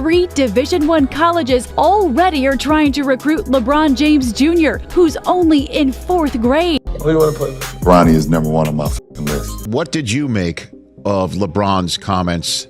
3 Division I colleges already are trying to recruit LeBron James Jr., who's only in 4th grade. Who do you want to put? Bronny is number one on my list. What did you make of LeBron's comments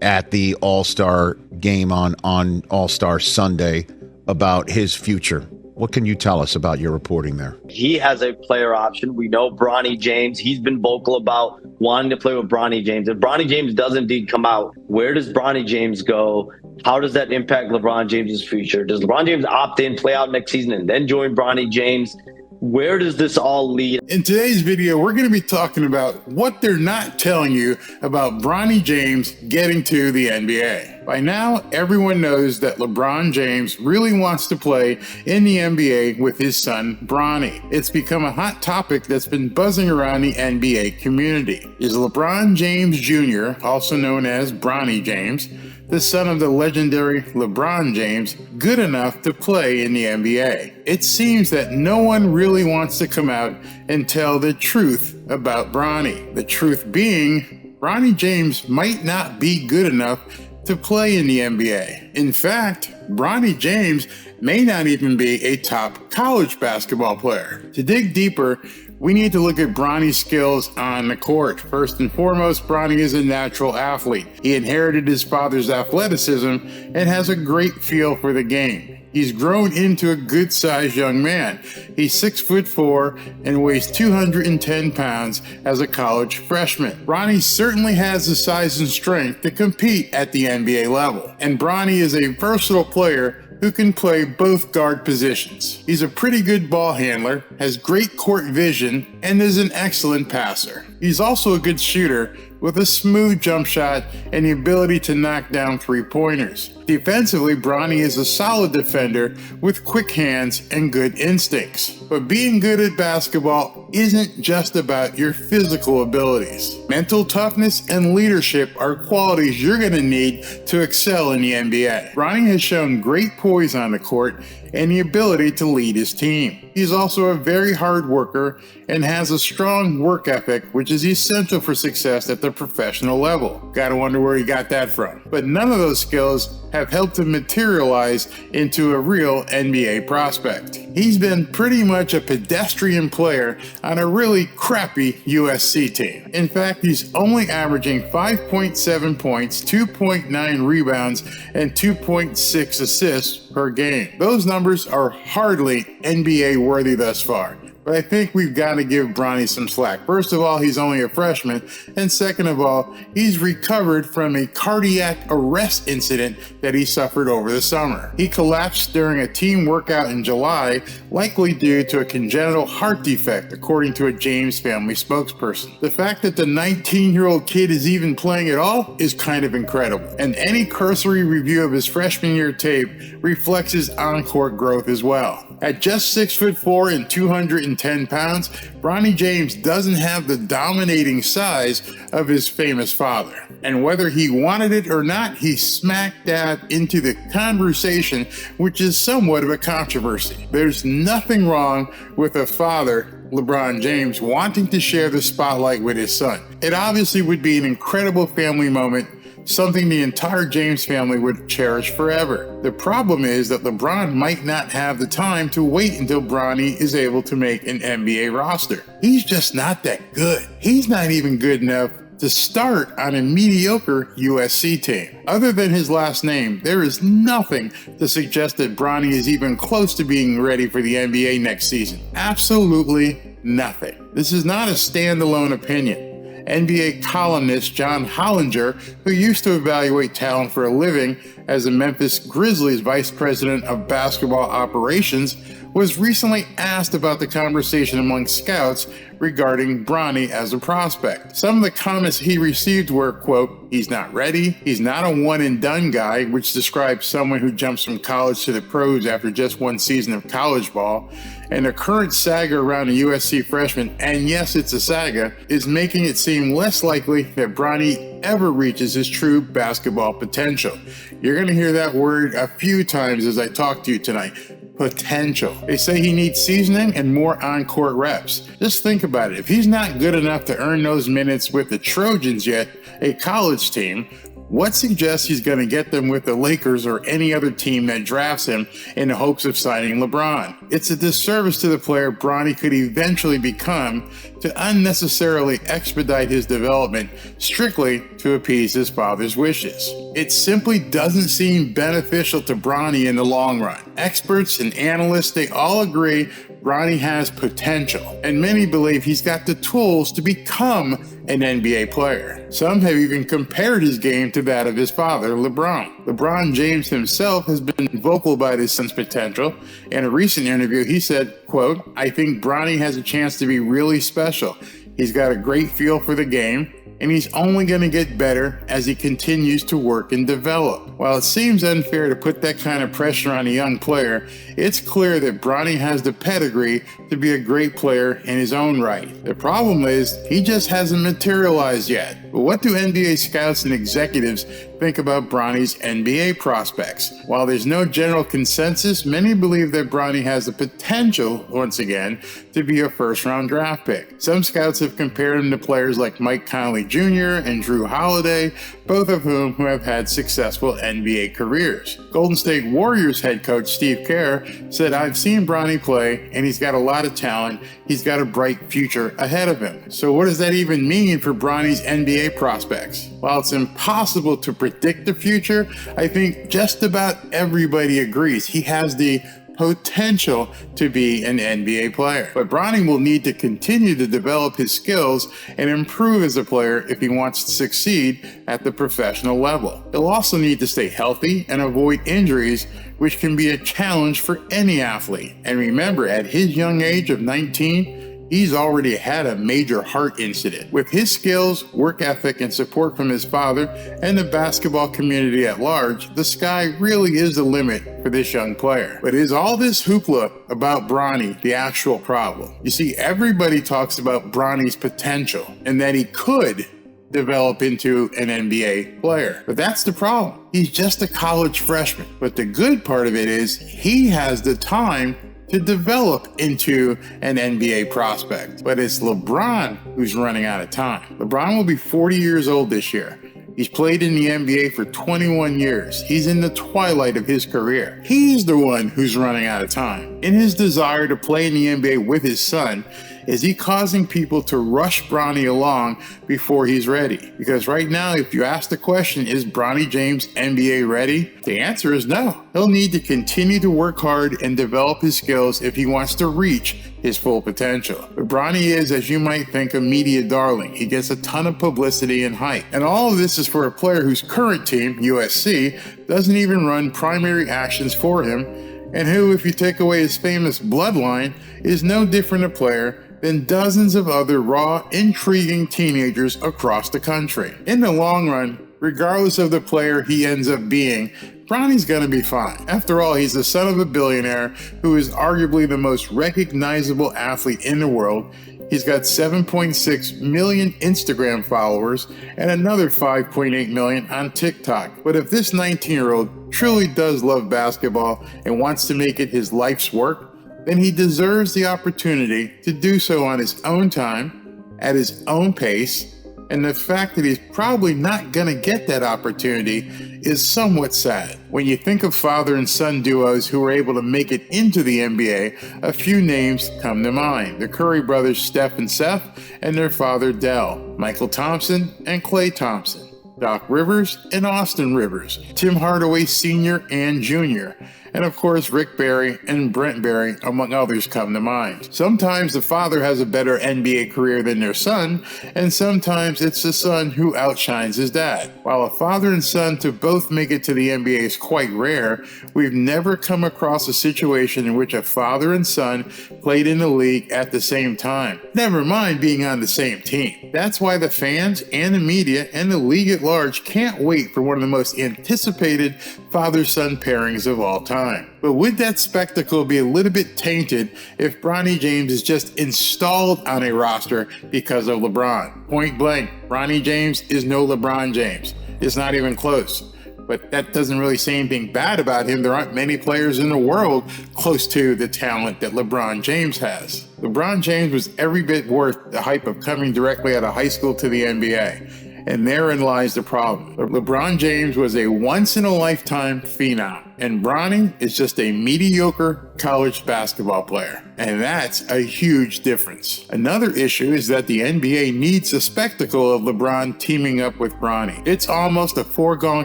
at the All-Star game on All-Star Sunday about his future? What can you tell us about your reporting there? He has a player option. We know Bronny James. He's been vocal about wanting to play with Bronny James. If Bronny James does indeed come out, where does Bronny James go? How does that impact LeBron James's future? Does LeBron James opt in, play out next season, and then join Bronny James? Where does this all lead? In today's video, we're going to be talking about what they're not telling you about Bronny James getting to the NBA. By now, everyone knows that LeBron James really wants to play in the NBA with his son, Bronny. It's become a hot topic that's been buzzing around the NBA community. Is LeBron James Jr., also known as Bronny James, the son of the legendary LeBron James, good enough to play in the NBA? It seems that no one really wants to come out and tell the truth about Bronny. The truth being, Bronny James might not be good enough to play in the NBA. In fact, Bronny James may not even be a top college basketball player. To dig deeper, we need to look at Bronny Skills on the court. First and foremost, Bronny is a natural athlete. He inherited his father's athleticism and has a great feel for the game. He's grown into a good-sized young man. He's 6'4" and weighs 210 pounds as a college freshman. Bronny certainly has the size and strength to compete at the NBA level. And Bronny is a versatile player who can play both guard positions. He's a pretty good ball handler, has great court vision, and is an excellent passer. He's also a good shooter with a smooth jump shot and the ability to knock down three-pointers. Defensively, Bronny is a solid defender with quick hands and good instincts. But being good at basketball isn't just about your physical abilities. Mental toughness and leadership are qualities you're going to need to excel in the NBA. Bronny has shown great poise on the court and the ability to lead his team. He's also a very hard worker and has a strong work ethic, which is essential for success at the professional level. Gotta wonder where he got that from. But none of those skills have helped him materialize into a real NBA prospect. He's been pretty much a pedestrian player on a really crappy USC team. In fact, he's only averaging 5.7 points, 2.9 rebounds, and 2.6 assists per game. Those numbers are hardly NBA worthy thus far. But I think we've got to give Bronny some slack. First of all, he's only a freshman. And second of all, he's recovered from a cardiac arrest incident that he suffered over the summer. He collapsed during a team workout in July, likely due to a congenital heart defect, according to a James family spokesperson. The fact that the 19-year-old kid is even playing at all is kind of incredible. And any cursory review of his freshman year tape reflects his on-court growth as well. At just 6'4" and 210 pounds, Bronny James doesn't have the dominating size of his famous father. And whether he wanted it or not, he smack dab into the conversation, which is somewhat of a controversy. There's nothing wrong with a father, LeBron James, wanting to share the spotlight with his son. It obviously would be an incredible family moment, something the entire James family would cherish forever. The problem is that LeBron might not have the time to wait until Bronny is able to make an NBA roster. He's just not that good. He's not even good enough to start on a mediocre USC team. Other than his last name, there is nothing to suggest that Bronny is even close to being ready for the NBA next season. Absolutely nothing. This is not a standalone opinion. NBA columnist John Hollinger, who used to evaluate talent for a living as the Memphis Grizzlies vice president of basketball operations, was recently asked about the conversation among scouts regarding Bronny as a prospect. Some of the comments he received were, quote, "He's not ready, he's not a one-and-done guy," which describes someone who jumps from college to the pros after just one season of college ball, and the current saga around a USC freshman, and yes, it's a saga, is making it seem less likely that Bronny ever reaches his true basketball potential. You're going to hear that word a few times as I talk to you tonight. Potential. They say he needs seasoning and more on-court reps. Just think about it. If he's not good enough to earn those minutes with the Trojans yet, a college team, What suggests he's going to get them with the Lakers or any other team that drafts him in the hopes of signing LeBron? It's a disservice to the player Bronny could eventually become to unnecessarily expedite his development strictly to appease his father's wishes. It simply doesn't seem beneficial to Bronny in the long run. Experts and analysts, they all agree Bronny has potential, and many believe he's got the tools to become an NBA player. Some have even compared his game to that of his father, LeBron. LeBron James himself has been vocal about his son's potential. In a recent interview, he said, quote, "I think Bronny has a chance to be really special. He's got a great feel for the game, and he's only going to get better as he continues to work and develop." While it seems unfair to put that kind of pressure on a young player, it's clear that Bronny has the pedigree to be a great player in his own right. The problem is, he just hasn't materialized yet. But what do NBA scouts and executives think about Bronny's NBA prospects? While there's no general consensus, many believe that Bronny has the potential, once again, to be a first-round draft pick. Some scouts have compared him to players like Mike Conley Jr. and Drew Holiday, both of whom have had successful NBA careers. Golden State Warriors head coach Steve Kerr said, "I've seen Bronny play, and he's got a lot of talent. He's got a bright future ahead of him." So what does that even mean for Bronny's NBA prospects? While it's impossible to predict the future, I think just about everybody agrees he has the potential to be an NBA player. But Bronny will need to continue to develop his skills and improve as a player if he wants to succeed at the professional level. He'll also need to stay healthy and avoid injuries, which can be a challenge for any athlete. And remember, at his young age of 19, he's already had a major heart incident. With his skills, work ethic, and support from his father and the basketball community at large, the sky really is the limit for this young player. But is all this hoopla about Bronny the actual problem? You see, everybody talks about Bronny's potential and that he could develop into an NBA player. But that's the problem. He's just a college freshman. But the good part of it is he has the time to develop into an NBA prospect. But it's LeBron who's running out of time. LeBron will be 40 years old this year. He's played in the NBA for 21 years. He's in the twilight of his career. He's the one who's running out of time. In his desire to play in the NBA with his son, is he causing people to rush Bronny along before he's ready? Because right now, if you ask the question, is Bronny James NBA ready? The answer is no. He'll need to continue to work hard and develop his skills if he wants to reach his full potential. But Bronny is, as you might think, a media darling. He gets a ton of publicity and hype. And all of this is for a player whose current team, USC, doesn't even run primary actions for him, and who, if you take away his famous bloodline, is no different a player than dozens of other raw, intriguing teenagers across the country. In the long run, regardless of the player he ends up being, Bronny's gonna be fine. After all, he's the son of a billionaire who is arguably the most recognizable athlete in the world. He's got 7.6 million Instagram followers and another 5.8 million on TikTok. But if this 19-year-old truly does love basketball and wants to make it his life's work, then he deserves the opportunity to do so on his own time, at his own pace, and the fact that he's probably not going to get that opportunity is somewhat sad. When you think of father and son duos who were able to make it into the NBA, a few names come to mind. The Curry brothers Steph and Seth, and their father Dell, Michael Thompson and Klay Thompson, Doc Rivers and Austin Rivers, Tim Hardaway Sr. and Jr., and of course Rick Barry and Brent Barry, among others, come to mind. Sometimes the father has a better NBA career than their son, and sometimes it's the son who outshines his dad. While a father and son to both make it to the NBA is quite rare, we've never come across a situation in which a father and son played in the league at the same time, never mind being on the same team. That's why the fans and the media and the league at large can't wait for one of the most anticipated father-son pairings of all time. But would that spectacle be a little bit tainted if Bronny James is just installed on a roster because of LeBron? Point blank, Bronny James is no LeBron James. It's not even close. But that doesn't really say anything bad about him. There aren't many players in the world close to the talent that LeBron James has. LeBron James was every bit worth the hype of coming directly out of high school to the NBA. And therein lies the problem. LeBron James was a once-in-a-lifetime phenom, and Bronny is just a mediocre college basketball player. And that's a huge difference. Another issue is that the NBA needs the spectacle of LeBron teaming up with Bronny. It's almost a foregone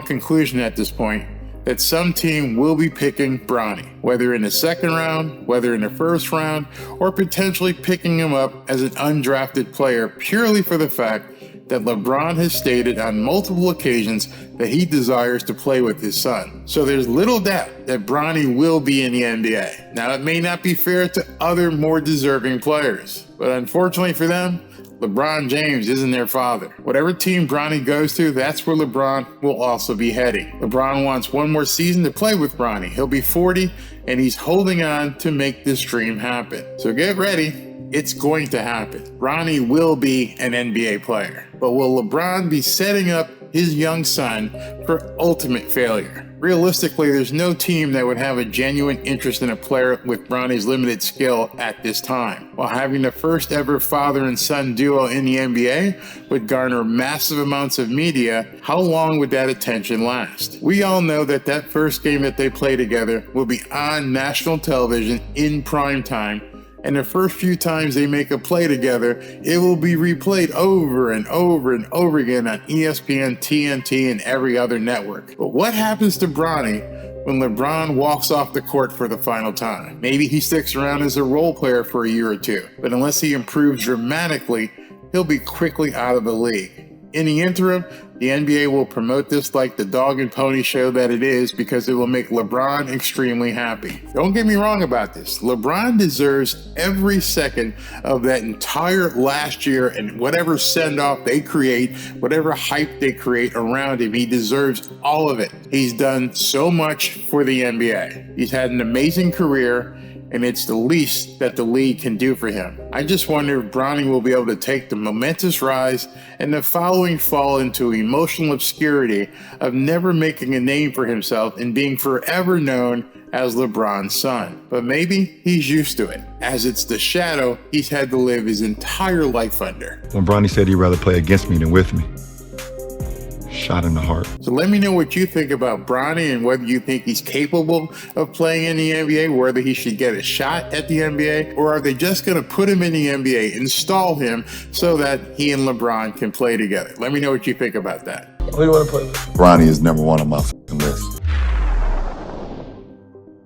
conclusion at this point that some team will be picking Bronny, whether in the second round, whether in the first round, or potentially picking him up as an undrafted player purely for the fact that LeBron has stated on multiple occasions that he desires to play with his son. So there's little doubt that Bronny will be in the NBA. Now, it may not be fair to other more deserving players, but unfortunately for them, LeBron James isn't their father. Whatever team Bronny goes to, that's where LeBron will also be heading. LeBron wants one more season to play with Bronny. He'll be 40, and he's holding on to make this dream happen. So get ready. It's going to happen. Bronny will be an NBA player. But will LeBron be setting up his young son for ultimate failure? Realistically, there's no team that would have a genuine interest in a player with Bronny's limited skill at this time. While having the first ever father and son duo in the NBA would garner massive amounts of media, how long would that attention last? We all know that that first game that they play together will be on national television in prime time, and the first few times they make a play together, it will be replayed over and over and over again on ESPN, TNT, and every other network. But what happens to Bronny when LeBron walks off the court for the final time? Maybe he sticks around as a role player for a year or two, but unless he improves dramatically, he'll be quickly out of the league. In the interim, the NBA will promote this like the dog and pony show that it is because it will make LeBron extremely happy. Don't get me wrong about this. LeBron deserves every second of that entire last year and whatever send-off they create, whatever hype they create around him, he deserves all of it. He's done so much for the NBA. He's had an amazing career, and it's the least that the league can do for him. I just wonder if Bronny will be able to take the momentous rise and the following fall into emotional obscurity of never making a name for himself and being forever known as LeBron's son. But maybe he's used to it, as it's the shadow he's had to live his entire life under. When Bronny said he'd rather play against me than with me, shot in the heart. So let me know what you think about Bronny and whether you think he's capable of playing in the NBA, whether he should get a shot at the NBA, or are they just going to put him in the NBA, install him so that he and LeBron can play together? Let me know what you think about that. Who do you want to play with? Bronny is number one on my list.